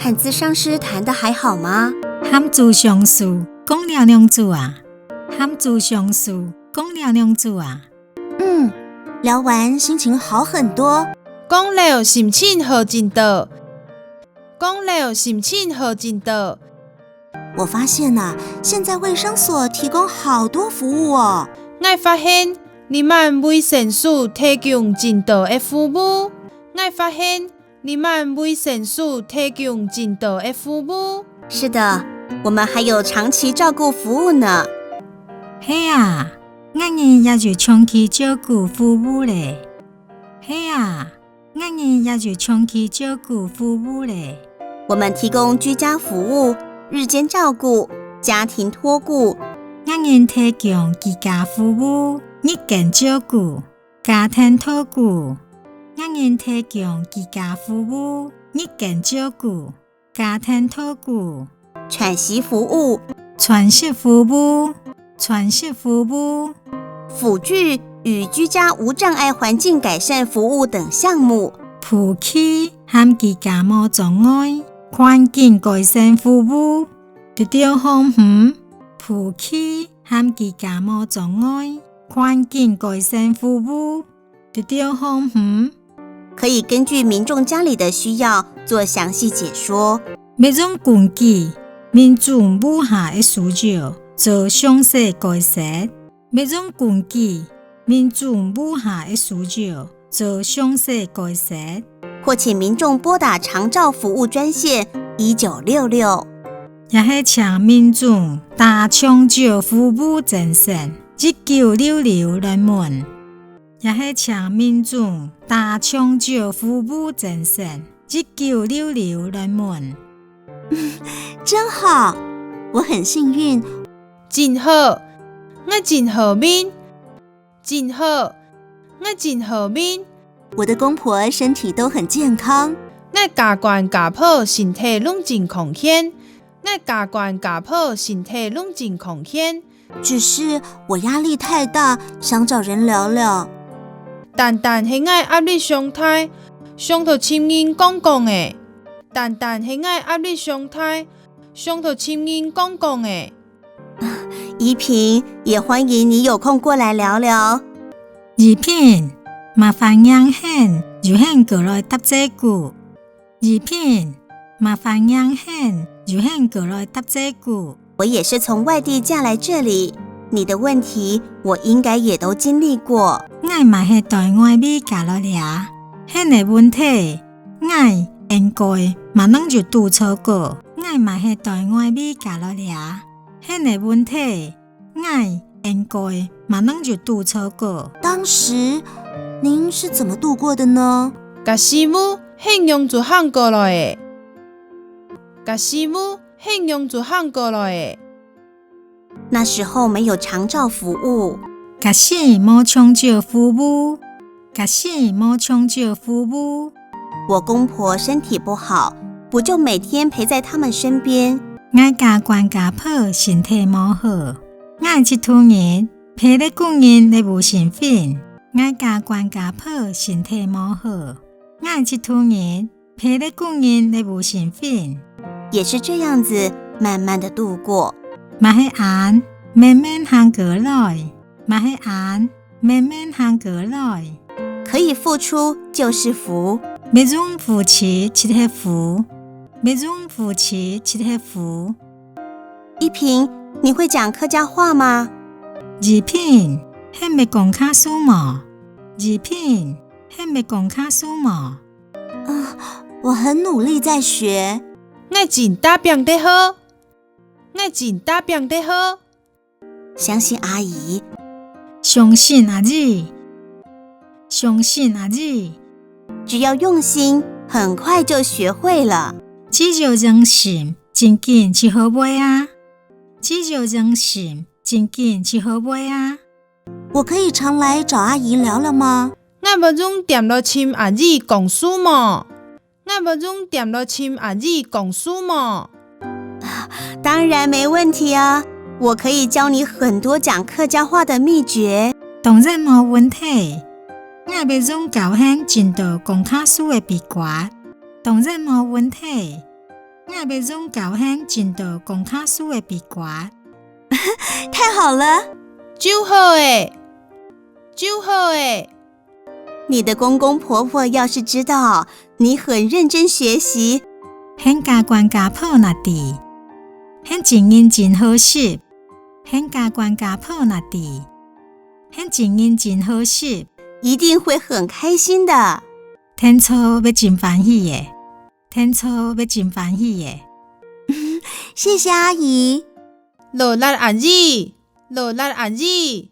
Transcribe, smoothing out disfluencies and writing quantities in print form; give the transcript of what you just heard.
和咨商师谈得还好吗？和咨商师讲了两句啊，和咨商师讲了两句啊。聊完心情好很多。讲了心情好真多，讲了心情好真多。我发现现在卫生所提供好多服务哦。我发现你们卫生所提供真多的服务。我发现你们卫生所提供真多的服务。是的，我们还有长期照顾服务呢。嘿啊，我们也有长期照顾服务嘞。嘿啊，我们也有长期照顾服务嘞。我们提供居家服务、日间照顾、家庭托顾。我们提供居家服务、日间照顾、家庭托顾。我们提供居家服务、日间照顾、家庭托顾。喘息服务、喘息服务、喘息服务。辅具与居家无障碍环境改善服务等项目。辅具和居家无障碍环境改善服务。直到方面，辅具和居家无障碍环境改善服務，直到方面，可以根據民眾家裡的需要做詳細解說。每種根據民眾母下的需要做詳細解釋。每種根據民眾母下的需要做詳細解釋。或請民眾撥打長照服務專線1966。也是請民眾打長照服務專線1966來問。也是請民眾打長照服務專線1966來問。真好，我很幸運。真好，我真好命。真好，我真好命。我的公婆身體都很健康。我家官家婆身體攏真康健。我家官家婆身體攏真康健。只是我壓力太大，想找人聊聊。單單係我壓力上大，想同親人講講的。單單係我壓力上大，想同親人講講的。怡萍，也歡迎你有空過來聊聊。怡萍，麻煩讓hen有hen過來答這句。怡萍，麻煩讓hen有hen過來答這句。我也是從外地嫁來這裡，你的問題我應該也都經歷過。我嘛是在外地嫁落嚟，hen的問題，我應該嘛能就拄錯過。我嘛是在外地嫁落嚟，hen的問題，我應該嘛能就拄錯過。當時您是怎麼度過的呢？甲師母很用就喊過來的。甲師母很用就喊過來的。那時候沒有長照服務。假使沒長照服務，假使沒長照服務。我公婆身體不好，我就每天陪在他們身邊。我家官家婆身體無好，我一突然陪咧工人咧無身份。我家官家婆身體無好，我一突然陪咧工人咧無身份。也是這樣子慢慢的度過。嘛係按慢慢行過來，嘛係按慢慢行過來。可以付出就是福。每種付出即係福，每種付出即係福。怡萍，你會講客家話嗎？怡萍，係咪講卡數嘛？怡萍，係咪講卡數嘛？我很努力在學。我真打拼得好，我真打拼得好。相信阿姨，相信阿姨，相信阿姨。只要用心，很快就學會了。只要用心，真緊就好會啊！只要用心，真緊就好會啊！我可以常來找阿姨聊聊嗎？我不用點落請阿姨講書嘛？我不用點落請阿姨講書嘛？當然沒問題啊！我可以教你很多講客家話的祕訣。當然沒問題，我不用教hen真多講卡數的秘訣。當然沒問題，我要用高兴进到公卡书的笔刮。太好了，就好诶，就好诶。你的公公婆婆要是知道你很认真学习，很加关家谱那地，很真认真好习，很加关家谱那地，很真认真好习，一定会很开心的。天初要真欢喜耶，天初要真欢喜耶。谢谢阿姨。罗拉阿姨，罗拉阿姨。